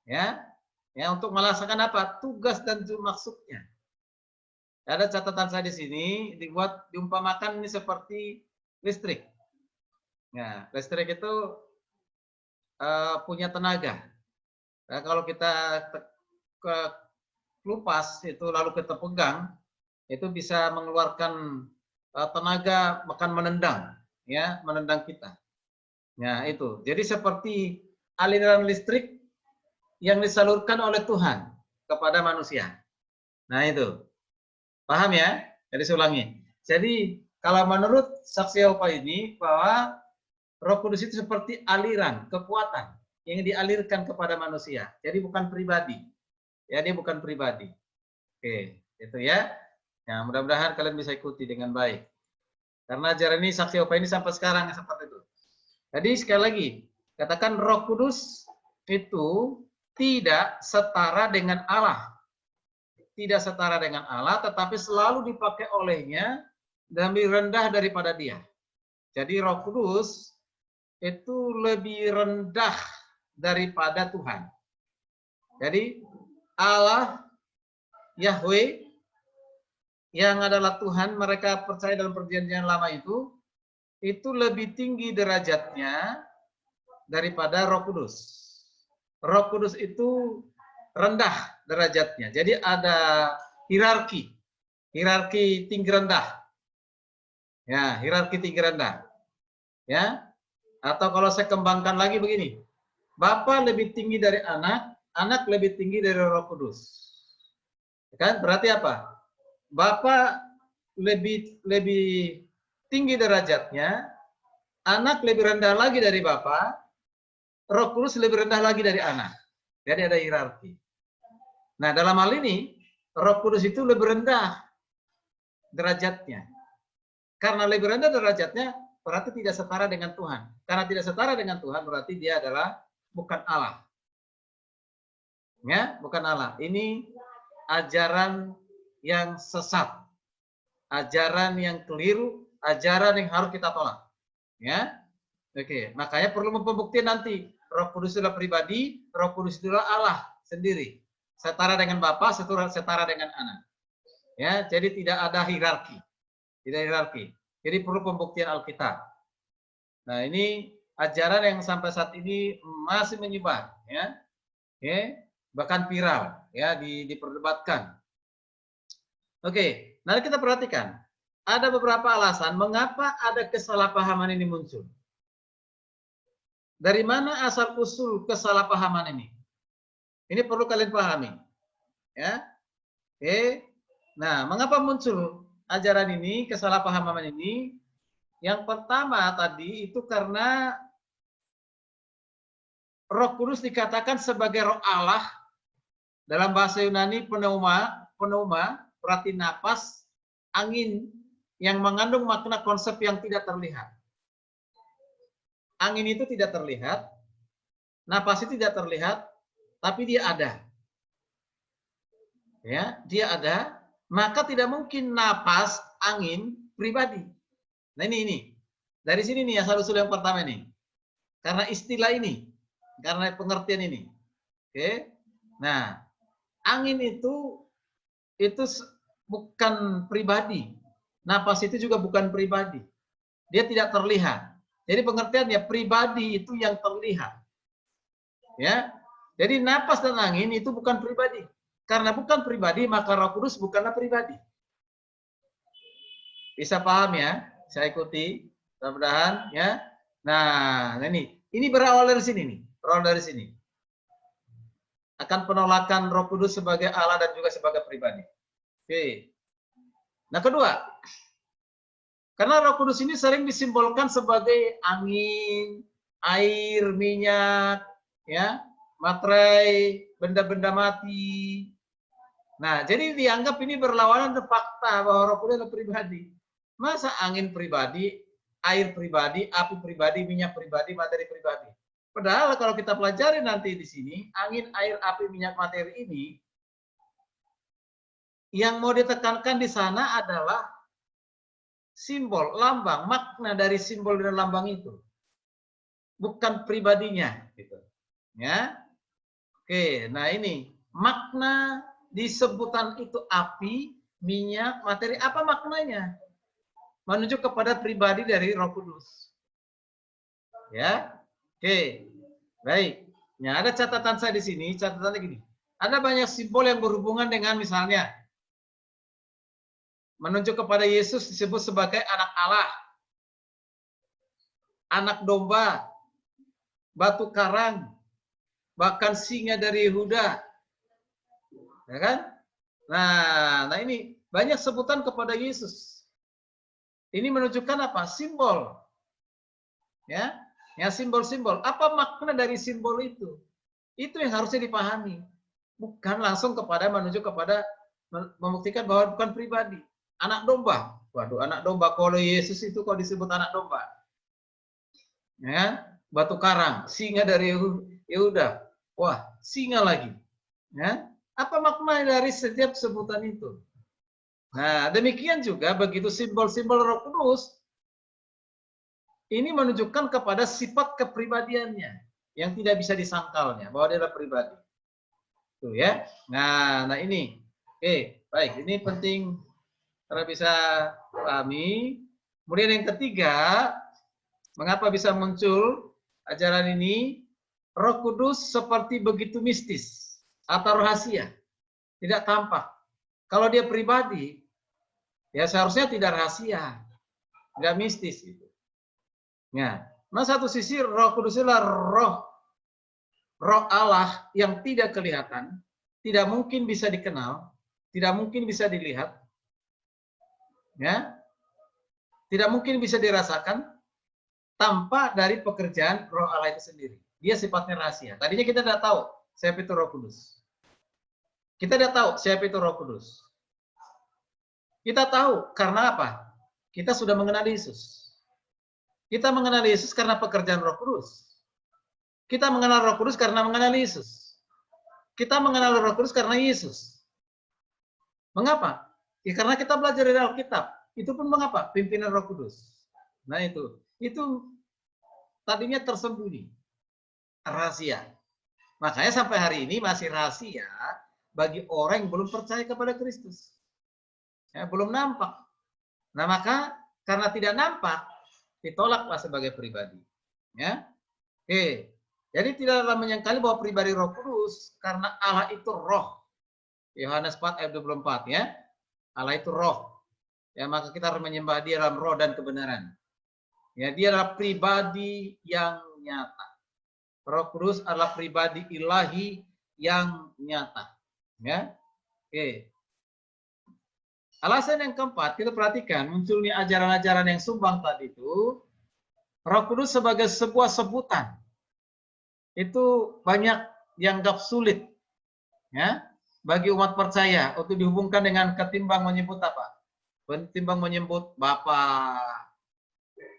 Ya. Ya, untuk melaksanakan apa? Tugas dan maksudnya. Ada catatan saya di sini, diumpamakan ini seperti listrik. Nah, listrik itu punya tenaga. Nah, kalau kita kelupas itu lalu kita pegang, itu bisa mengeluarkan tenaga, bahkan menendang, ya, menendang kita. Nah, itu. Jadi seperti aliran listrik yang disalurkan oleh Tuhan kepada manusia. Nah, itu. Paham ya? Jadi saya ulangi. Jadi kalau menurut saksi Yehova ini bahwa Roh Kudus itu seperti aliran kekuatan yang dialirkan kepada manusia. Jadi bukan pribadi. Ya, dia bukan pribadi. Oke, itu ya. Nah, mudah-mudahan kalian bisa ikuti dengan baik. Karena ajaran ini saksi Yehova ini sampai sekarang seperti itu. Jadi sekali lagi, katakan Roh Kudus itu tidak setara dengan Allah. Tidak setara dengan Allah, tetapi selalu dipakai olehnya dan lebih rendah daripada dia. Jadi Roh Kudus itu lebih rendah daripada Tuhan. Jadi Allah, Yahweh, yang adalah Tuhan, mereka percaya dalam perjanjian lama itu lebih tinggi derajatnya daripada Roh Kudus. Roh Kudus itu rendah derajatnya. Jadi ada hierarki tinggi rendah. Ya, hierarki tinggi rendah. Ya. Atau kalau saya kembangkan lagi begini. Bapa lebih tinggi dari anak, anak lebih tinggi dari Roh Kudus. Kan berarti apa? Bapa lebih tinggi derajatnya, anak lebih rendah lagi dari Bapa, Roh Kudus lebih rendah lagi dari anak. Jadi ada hierarki. Nah, dalam hal ini, Roh Kudus itu lebih rendah derajatnya. Karena lebih rendah derajatnya, berarti tidak setara dengan Tuhan. Karena tidak setara dengan Tuhan, berarti dia adalah bukan Allah. Ya, bukan Allah. Ini ajaran yang sesat, ajaran yang keliru, ajaran yang harus kita tolak. Ya, oke. Makanya perlu pembuktian nanti. Roh Kudus adalah pribadi, Roh Kudus adalah Allah sendiri. Setara dengan Bapa, setara dengan Anak. Ya, jadi tidak ada hierarki. Tidak hierarki. Jadi perlu pembuktian Alkitab. Nah, ini ajaran yang sampai saat ini masih menyebar, ya. Oke, bahkan viral, ya, diperdebatkan. Oke, nanti kita perhatikan. Ada beberapa alasan mengapa ada kesalahpahaman ini muncul. Dari mana asal usul kesalahpahaman ini? Ini perlu kalian pahami, ya. Oke. Nah, mengapa muncul ajaran ini, kesalahpahaman ini? Yang pertama tadi itu karena Roh Kudus dikatakan sebagai Roh Allah, dalam bahasa Yunani pneuma, berarti napas, angin yang mengandung makna konsep yang tidak terlihat. Angin itu tidak terlihat, napas itu tidak terlihat, tapi dia ada. Ya, dia ada, maka tidak mungkin napas, angin pribadi. Nah, ini. Dari sini nih asal usul yang pertama ini. Karena istilah ini, karena pengertian ini. Oke. Nah, angin itu bukan pribadi. Napas itu juga bukan pribadi. Dia tidak terlihat. Jadi pengertiannya pribadi itu yang terlihat. Ya. Jadi napas dan angin itu bukan pribadi. Karena bukan pribadi, maka Roh Kudus bukanlah pribadi. Bisa paham ya? Saya ikuti. Mudah-mudahan ya. Nah, ini berawal dari sini nih. Berawal dari sini. Akan penolakan Roh Kudus sebagai Allah dan juga sebagai pribadi. Oke. Nah, kedua, karena Roh Kudus ini sering disimbolkan sebagai angin, air, minyak, ya, materai, benda-benda mati. Nah, jadi dianggap ini berlawanan dengan fakta bahwa Roh Kudus adalah pribadi. Masa angin pribadi, air pribadi, api pribadi, minyak pribadi, materi pribadi. Padahal kalau kita pelajari nanti di sini, angin, air, api, minyak, materi ini, yang mau ditekankan di sana adalah simbol, lambang, makna dari simbol dan lambang itu. Bukan pribadinya. Gitu. Ya. Oke, nah ini. Makna disebutan itu api, minyak, materi. Apa maknanya? Menunjuk kepada pribadi dari Roh Kudus. Ya, oke, baik. Ya, ada catatan saya di sini. Catatannya gini. Ada banyak simbol yang berhubungan dengan misalnya menunjuk kepada Yesus disebut sebagai anak Allah, anak domba, batu karang, bahkan singa dari Yehuda, ya kan? Nah ini banyak sebutan kepada Yesus. Ini menunjukkan apa? Simbol. Ya, simbol-simbol. Apa makna dari simbol itu? Itu yang harusnya dipahami. Bukan langsung kepada menunjuk kepada membuktikan bahwa bukan pribadi. Anak domba. Waduh, anak domba. Kalau Yesus itu kok disebut anak domba? Ya, batu karang, singa dari Yehuda. Wah, singa lagi. Ya, apa makna dari setiap sebutan itu? Nah, demikian juga begitu simbol-simbol Roh Kudus ini menunjukkan kepada sifat kepribadiannya yang tidak bisa disangkalnya bahwa dia adalah pribadi. Tuh ya. Nah ini. Oke, baik. Ini penting karena bisa pahami. Kemudian yang ketiga, mengapa bisa muncul ajaran ini? Roh Kudus seperti begitu mistis atau rahasia, tidak tampak. Kalau dia pribadi, ya seharusnya tidak rahasia, tidak mistis itu. Nah, satu sisi Roh Kudus adalah roh Allah yang tidak kelihatan, tidak mungkin bisa dikenal, tidak mungkin bisa dilihat, ya, tidak mungkin bisa dirasakan tanpa dari pekerjaan Roh Allah itu sendiri. Dia sifatnya rahasia. Tadinya kita tidak tahu siapa itu Roh Kudus. Kita tidak tahu siapa itu Roh Kudus. Kita tahu karena apa? Kita sudah mengenal Yesus. Kita mengenal Yesus karena pekerjaan Roh Kudus. Kita mengenal Roh Kudus karena mengenal Yesus. Kita mengenal Roh Kudus karena Yesus. Mengapa? Ya karena kita belajar dari Alkitab. Itu pun mengapa? Pimpinan Roh Kudus. Nah itu tadinya tersembunyi, rahasia. Makanya sampai hari ini masih rahasia bagi orang yang belum percaya kepada Kristus. Ya, belum nampak. Nah maka karena tidak nampak, ditolaklah sebagai pribadi. Ya, oke. Jadi tidaklah menyangkali bahwa pribadi Roh Kudus karena Allah itu roh. Yohanes 4 ayat 24 ya. Allah itu roh. Ya, maka kita harus menyembah Dia dalam roh dan kebenaran. Ya, Dia adalah pribadi yang nyata. Roh Kudus adalah pribadi ilahi yang nyata. Ya. Oke. Alasan yang keempat, kita perhatikan munculnya ajaran-ajaran yang sumbang tadi itu, Roh Kudus sebagai sebuah sebutan. Itu banyak dianggap sulit. Ya. Bagi umat percaya untuk dihubungkan dengan ketimbang menyebut apa? Ketimbang menyebut Bapa,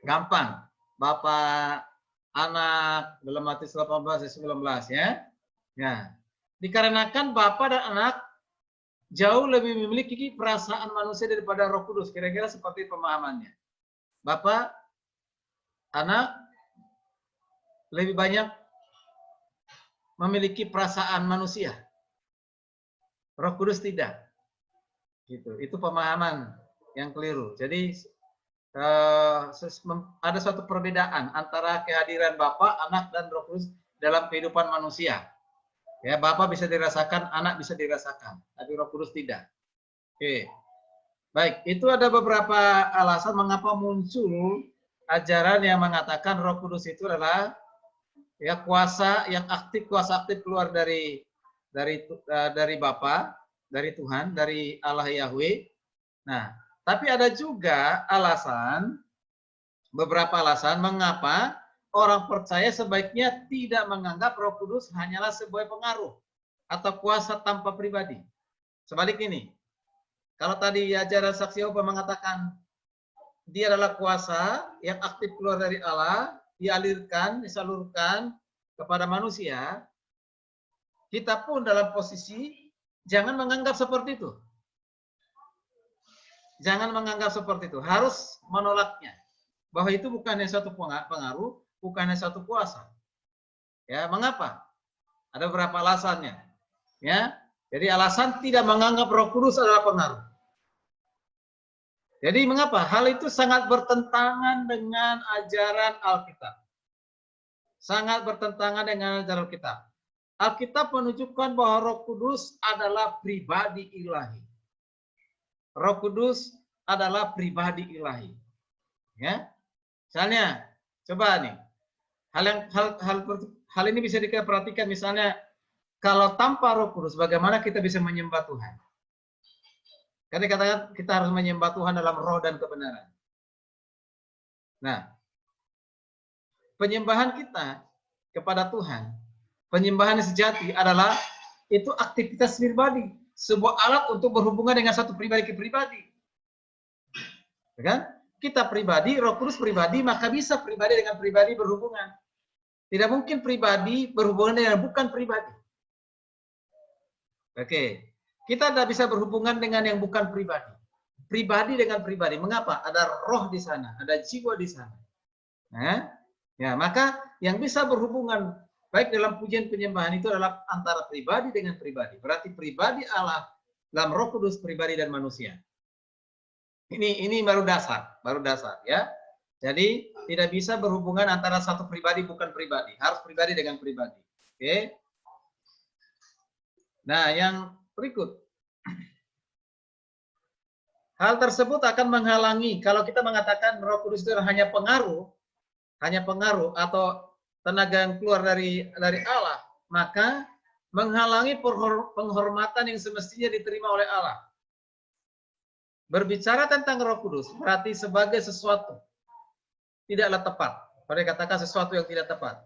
gampang. Bapa, anak, dalam Matius 18 ayat 19 ya. Ya. Dikarenakan Bapa dan anak jauh lebih memiliki perasaan manusia daripada Roh Kudus. Kira-kira seperti pemahamannya. Bapa, anak lebih banyak memiliki perasaan manusia. Roh Kudus tidak. Gitu. Itu pemahaman yang keliru. Jadi ada suatu perbedaan antara kehadiran Bapa, Anak, dan Roh Kudus dalam kehidupan manusia. Ya, Bapa bisa dirasakan, Anak bisa dirasakan, tapi Roh Kudus tidak. Oke. Baik, itu ada beberapa alasan mengapa muncul ajaran yang mengatakan Roh Kudus itu adalah ya kuasa yang aktif, kuasa aktif keluar dari Bapa, dari Tuhan, dari Allah Yahweh. Nah, tapi ada juga beberapa alasan mengapa orang percaya sebaiknya tidak menganggap Roh Kudus hanyalah sebuah pengaruh atau kuasa tanpa pribadi. Sebalik ini, kalau tadi ajaran Saksi Yehova mengatakan dia adalah kuasa yang aktif keluar dari Allah, disalurkan kepada manusia, kita pun dalam posisi jangan menganggap seperti itu. Jangan menganggap seperti itu, harus menolaknya. Bahwa itu bukannya suatu pengaruh, bukannya suatu kuasa. Ya, mengapa? Ada beberapa alasannya. Ya, jadi alasan tidak menganggap Roh Kudus adalah pengaruh. Jadi mengapa? Hal itu sangat bertentangan dengan ajaran Alkitab. Sangat bertentangan dengan ajaran Alkitab. Alkitab menunjukkan bahwa Roh Kudus adalah pribadi ilahi. Roh Kudus adalah pribadi ilahi. Ya. Misalnya, coba nih. Hal ini bisa kita perhatikan misalnya kalau tanpa Roh Kudus bagaimana kita bisa menyembah Tuhan? Karena dikatakan kita harus menyembah Tuhan dalam roh dan kebenaran. Nah, penyembahan kita kepada Tuhan, penyembahan sejati adalah itu aktivitas pribadi, sebuah alat untuk berhubungan dengan satu pribadi ke pribadi. Kan? Kita pribadi, Roh Kudus pribadi, maka bisa pribadi dengan pribadi berhubungan. Tidak mungkin pribadi berhubungan dengan bukan pribadi. Oke, kita tidak bisa berhubungan dengan yang bukan pribadi. Pribadi dengan pribadi. Mengapa? Ada roh di sana, ada jiwa di sana. Nah, ya, maka yang bisa berhubungan baik dalam pujian penyembahan itu adalah antara pribadi dengan pribadi. Berarti pribadi Allah dalam Roh Kudus, pribadi dan manusia. Ini baru dasar ya. Jadi tidak bisa berhubungan antara satu pribadi bukan pribadi, harus pribadi dengan pribadi. Oke. Nah, yang berikut. Hal tersebut akan menghalangi kalau kita mengatakan Roh Kudus itu hanya pengaruh atau tenaga yang keluar dari Allah, maka menghalangi penghormatan yang semestinya diterima oleh Allah. Berbicara tentang Roh Kudus berarti sebagai sesuatu tidaklah tepat. Pada katakan sesuatu yang tidak tepat.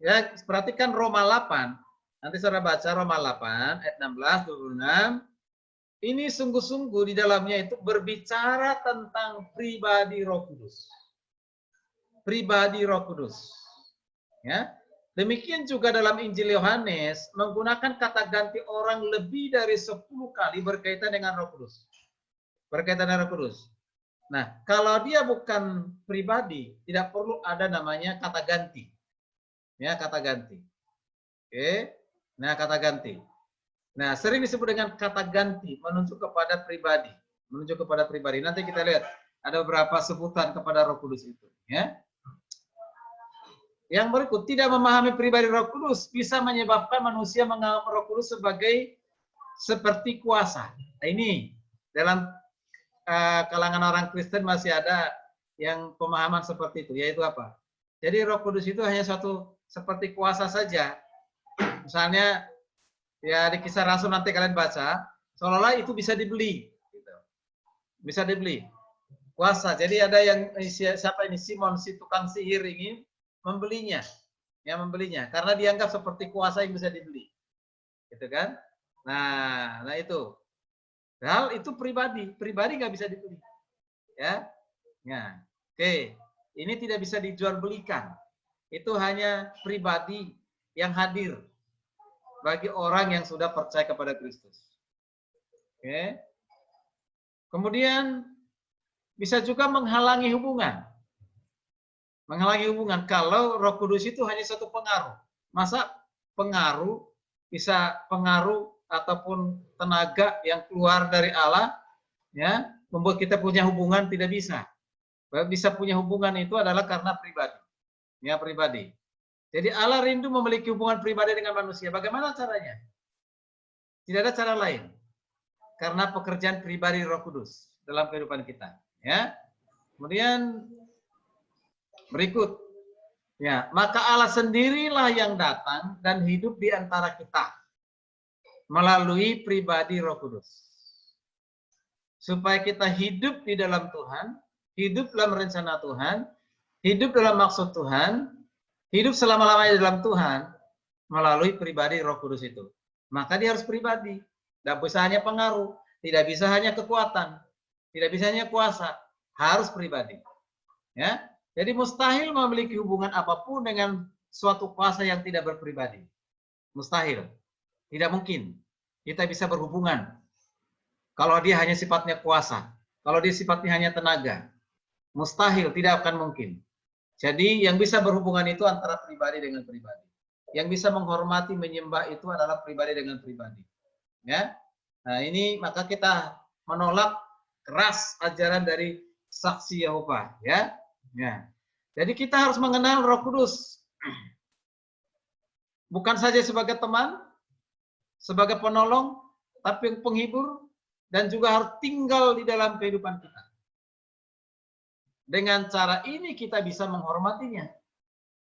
Ya, perhatikan Roma 8. Nanti saudara baca Roma 8 ayat 16 26. Ini sungguh-sungguh di dalamnya itu berbicara tentang pribadi Roh Kudus. Pribadi Roh Kudus. Ya. Demikian juga dalam Injil Yohanes menggunakan kata ganti orang lebih dari 10 kali berkaitan dengan Roh Kudus. Berkaitan dengan Roh Kudus. Nah, kalau dia bukan pribadi, tidak perlu ada namanya kata ganti. Ya, kata ganti. Oke. Nah, kata ganti. Nah, sering disebut dengan kata ganti, menunjuk kepada pribadi. Menunjuk kepada pribadi. Nanti kita lihat ada beberapa sebutan kepada Roh Kudus itu. Ya. Yang berikut, tidak memahami pribadi Roh Kudus bisa menyebabkan manusia menganggap Roh Kudus sebagai seperti kuasa. Nah, ini dalam kalangan orang Kristen masih ada yang pemahaman seperti itu, yaitu apa? Jadi Roh Kudus itu hanya suatu seperti kuasa saja. Misalnya ya di Kisah Rasul nanti kalian baca, seolah-olah itu bisa dibeli, gitu. Bisa dibeli kuasa. Jadi ada yang siapa ini Simon si tukang sihir ingin membelinya, ya membelinya, karena dianggap seperti kuasa yang bisa dibeli, gitu kan? Nah itu, hal itu pribadi nggak bisa dibeli, ya. Nah, oke, ini tidak bisa dijual belikan, itu hanya pribadi yang hadir bagi orang yang sudah percaya kepada Kristus. Oke, kemudian bisa juga menghalangi hubungan. Menghalangi hubungan kalau Roh Kudus itu hanya satu pengaruh. Masa pengaruh bisa pengaruh ataupun tenaga yang keluar dari Allah ya membuat kita punya hubungan? Tidak bisa. Bisa punya hubungan itu adalah karena pribadi. Ya, pribadi. Jadi Allah rindu memiliki hubungan pribadi dengan manusia. Bagaimana caranya? Tidak ada cara lain. Karena pekerjaan pribadi Roh Kudus dalam kehidupan kita, ya. Kemudian berikut, ya, maka Allah sendirilah yang datang dan hidup di antara kita melalui pribadi Roh Kudus. Supaya kita hidup di dalam Tuhan, hidup dalam rencana Tuhan, hidup dalam maksud Tuhan, hidup selama-lamanya dalam Tuhan melalui pribadi Roh Kudus itu. Maka dia harus pribadi, tidak bisa hanya pengaruh, tidak bisa hanya kekuatan, tidak bisa hanya kuasa, harus pribadi. Ya. Jadi mustahil memiliki hubungan apapun dengan suatu kuasa yang tidak berpribadi. Mustahil. Tidak mungkin kita bisa berhubungan kalau dia hanya sifatnya kuasa, kalau dia sifatnya hanya tenaga. Mustahil, tidak akan mungkin. Jadi yang bisa berhubungan itu antara pribadi dengan pribadi. Yang bisa menghormati, menyembah itu adalah pribadi dengan pribadi. Ya. Nah, ini maka kita menolak keras ajaran dari saksi Yehova, ya. Ya. Jadi kita harus mengenal Roh Kudus. Bukan saja sebagai teman, sebagai penolong, tapi penghibur, dan juga harus tinggal di dalam kehidupan kita. Dengan cara ini kita bisa menghormatinya.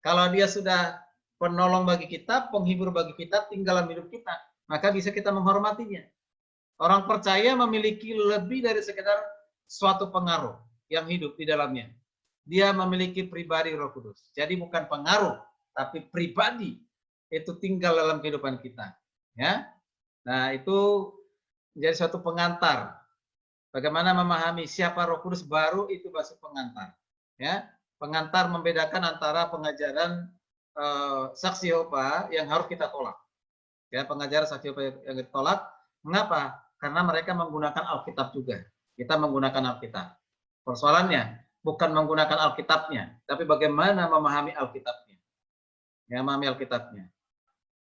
Kalau dia sudah penolong bagi kita, penghibur bagi kita, tinggal dalam hidup kita, maka bisa kita menghormatinya. Orang percaya memiliki lebih dari sekedar suatu pengaruh yang hidup di dalamnya. Dia memiliki pribadi Roh Kudus. Jadi bukan pengaruh, tapi pribadi itu tinggal dalam kehidupan kita. Ya, nah itu menjadi suatu pengantar. Bagaimana memahami siapa Roh Kudus baru itu masuk pengantar. Ya, pengantar membedakan antara pengajaran saksi Yehova yang harus kita tolak. Ya, pengajaran saksi Yehova yang ditolak. Mengapa? Karena mereka menggunakan Alkitab juga. Kita menggunakan Alkitab. Persoalannya bukan menggunakan Alkitabnya, tapi bagaimana memahami Alkitabnya. Ya, memahami Alkitabnya.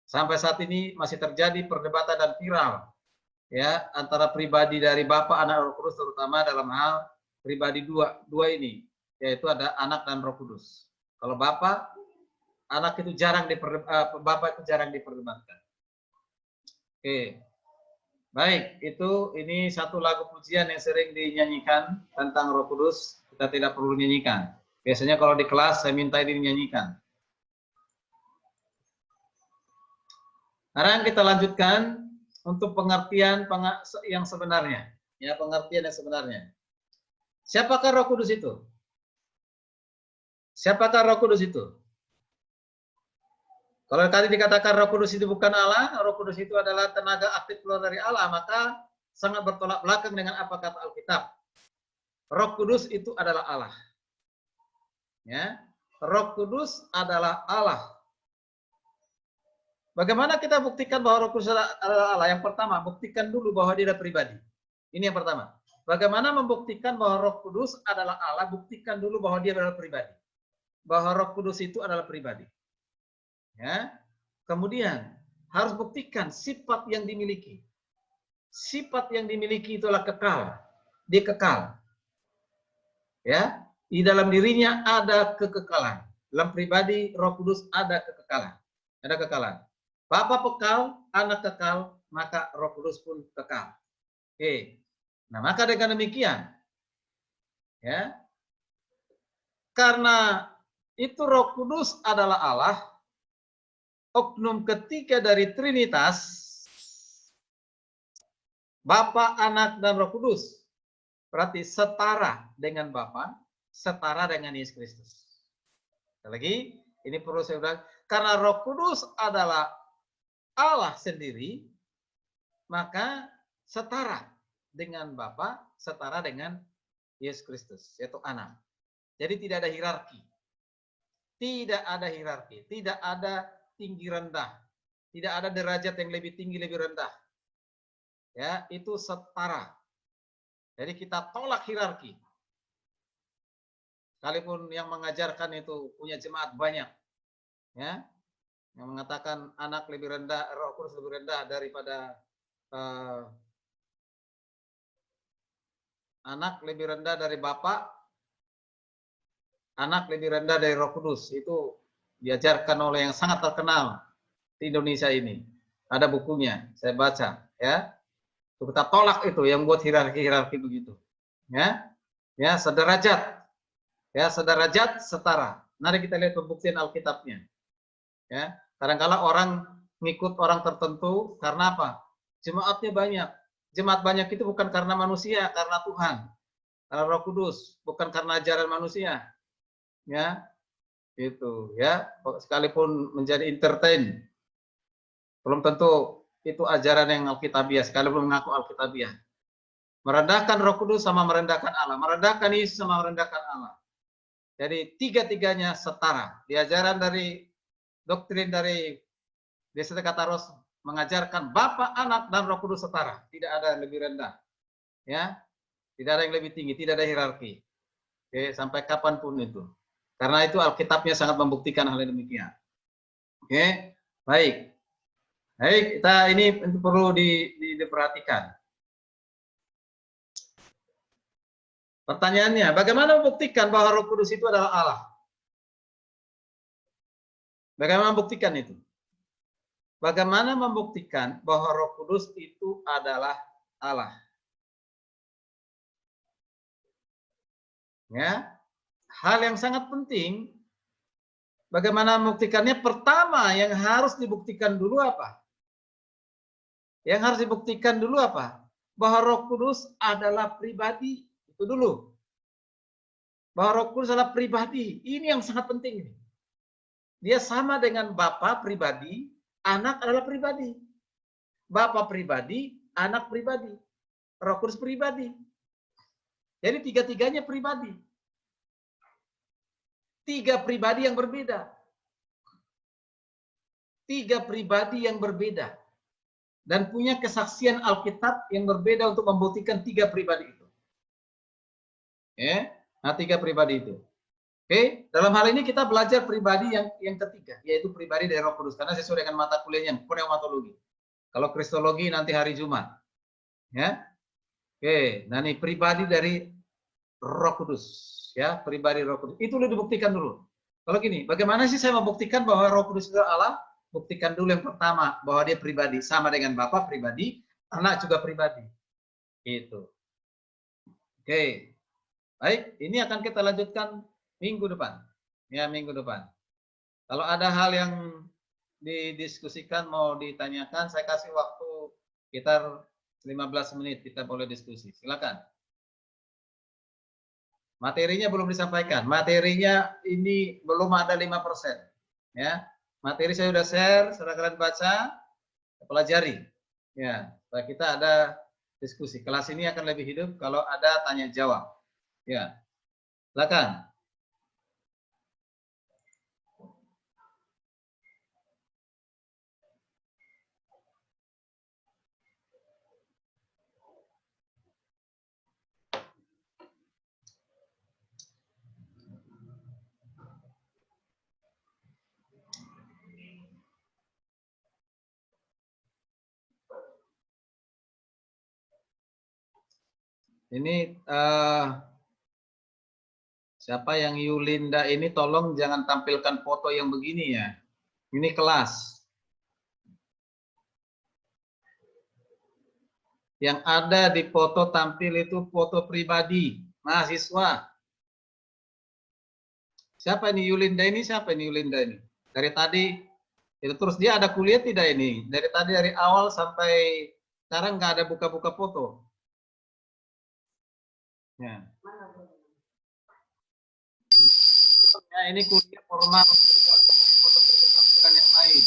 Sampai saat ini masih terjadi perdebatan dan viral ya antara pribadi dari Bapa, Anak, Roh Kudus, terutama dalam hal pribadi dua ini, yaitu ada Anak dan Roh Kudus. Kalau Bapa, Anak itu jarang Bapa itu jarang diperdebatkan. Oke. Baik, ini satu lagu pujian yang sering dinyanyikan tentang Roh Kudus. Kita tidak perlu nyanyikan. Biasanya kalau di kelas saya minta ini dinyanyikan. Sekarang kita lanjutkan untuk pengertian yang sebenarnya. Ya, pengertian yang sebenarnya. Siapakah Roh Kudus itu? Siapakah Roh Kudus itu? Kalau tadi dikatakan Roh Kudus itu bukan Allah, Roh Kudus itu adalah tenaga aktif keluar dari Allah, maka sangat bertolak belakang dengan apa kata Alkitab. Roh Kudus itu adalah Allah. Ya, Roh Kudus adalah Allah. Bagaimana kita buktikan bahwa Roh Kudus adalah Allah? Yang pertama, buktikan dulu bahwa dia adalah pribadi. Ini yang pertama. Bagaimana membuktikan bahwa Roh Kudus adalah Allah? Buktikan dulu bahwa dia adalah pribadi. Bahwa Roh Kudus itu adalah pribadi. Ya. Kemudian harus buktikan sifat yang dimiliki. Sifat yang dimiliki itulah kekal. Dia kekal. Ya, di dalam dirinya ada kekekalan. Dalam pribadi Roh Kudus ada kekekalan. Ada kekekalan. Bapa kekal, anak kekal, maka Roh Kudus pun kekal. Oke. Nah, maka dengan demikian, ya, karena itu Roh Kudus adalah Allah, oknum ketiga dari Trinitas, Bapa, Anak, dan Roh Kudus, berarti setara dengan Bapa, setara dengan Yesus Kristus. Sekali lagi, ini perlu saya ulang, karena Roh Kudus adalah Allah sendiri, maka setara dengan Bapa, setara dengan Yesus Kristus, yaitu anak. Jadi tidak ada hierarki. Tidak ada hierarki, tidak ada tinggi rendah. Tidak ada derajat yang lebih tinggi, lebih rendah. Ya, itu setara. Jadi kita tolak hierarki. Sekalipun yang mengajarkan itu punya jemaat banyak. Ya, yang mengatakan anak lebih rendah, Roh Kudus lebih rendah daripada anak lebih rendah dari Bapa, anak lebih rendah dari Roh Kudus. Itu diajarkan oleh yang sangat terkenal di Indonesia ini. Ada bukunya, saya baca. Ya, kita tolak itu yang buat hierarki begitu. Ya, ya sederajat, ya sederajat setara. Mari kita lihat pembuktian Alkitabnya. Ya, kadang-kala orang ngikut orang tertentu karena apa? Jemaatnya banyak. Jemaat banyak itu bukan karena manusia, karena Tuhan, karena Roh Kudus, bukan karena ajaran manusia. Ya, itu ya. Sekalipun menjadi entertain, belum tentu itu ajaran yang Alkitabiah. Sekalipun mengaku Alkitabiah, merendahkan Roh Kudus sama merendahkan Allah, merendahkan Yesus sama merendahkan Allah. Jadi tiga-tiganya setara. Di ajaran dari doktrin dari Desa Kataros mengajarkan Bapa, Anak, dan Roh Kudus setara. Tidak ada yang lebih rendah. Ya, tidak ada yang lebih tinggi, tidak ada hierarki. Oke, sampai kapanpun itu. Karena itu Alkitabnya sangat membuktikan hal yang demikian. Oke, baik. Baik, kita ini perlu diperhatikan. Pertanyaannya, bagaimana membuktikan bahwa Roh Kudus itu adalah Allah? Bagaimana membuktikan itu? Bagaimana membuktikan bahwa Roh Kudus itu adalah Allah? Ya, hal yang sangat penting. Bagaimana membuktikannya? Pertama, yang harus dibuktikan dulu apa? Yang harus dibuktikan dulu apa? Bahwa Roh Kudus adalah pribadi. Itu dulu. Bahwa Roh Kudus adalah pribadi. Ini yang sangat penting. Dia sama dengan Bapa pribadi, Anak adalah pribadi. Bapa pribadi, Anak pribadi. Roh Kudus pribadi. Jadi tiga-tiganya pribadi. Tiga pribadi yang berbeda. Tiga pribadi yang berbeda. Dan punya kesaksian Alkitab yang berbeda untuk membuktikan tiga pribadi itu. Ya, nah tiga pribadi itu. Oke, dalam hal ini kita belajar pribadi yang ketiga, yaitu pribadi dari Roh Kudus. Karena sesuai dengan mata kuliahnya, pneumatologi. Kalau kristologi nanti hari Jumat. Ya, oke, nah ini pribadi dari Roh Kudus. Ya, pribadi Roh Kudus. Itu dulu dibuktikan dulu. Kalau gini, bagaimana sih saya membuktikan bahwa Roh Kudus itu Allah? Buktikan dulu yang pertama, bahwa dia pribadi. Sama dengan Bapa pribadi, Anak juga pribadi. Itu. Oke. Baik, ini akan kita lanjutkan minggu depan. Ya, minggu depan. Kalau ada hal yang didiskusikan, mau ditanyakan, saya kasih waktu sekitar 15 menit, kita boleh diskusi. Silakan. Materinya belum disampaikan. Materinya ini belum ada 5%. Ya. Materi saya sudah share, sudah kalian baca, pelajari. Ya, supaya kita ada diskusi. Kelas ini akan lebih hidup kalau ada tanya jawab. Ya. Silakan. Ini siapa yang Yulinda ini tolong jangan tampilkan foto yang begini ya. Ini kelas. Yang ada di foto tampil itu foto pribadi mahasiswa. Siapa ini Yulinda ini? Siapa ini Yulinda ini? Dari tadi itu terus dia ada kuliah tidak ini? Dari tadi dari awal sampai sekarang nggak ada buka-buka foto. Ya. Ya, ini kuliah formal, foto keterampilan yang lain.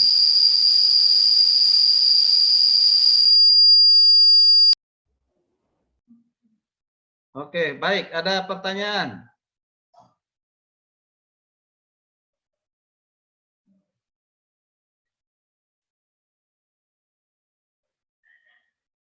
Oke, baik. Ada pertanyaan?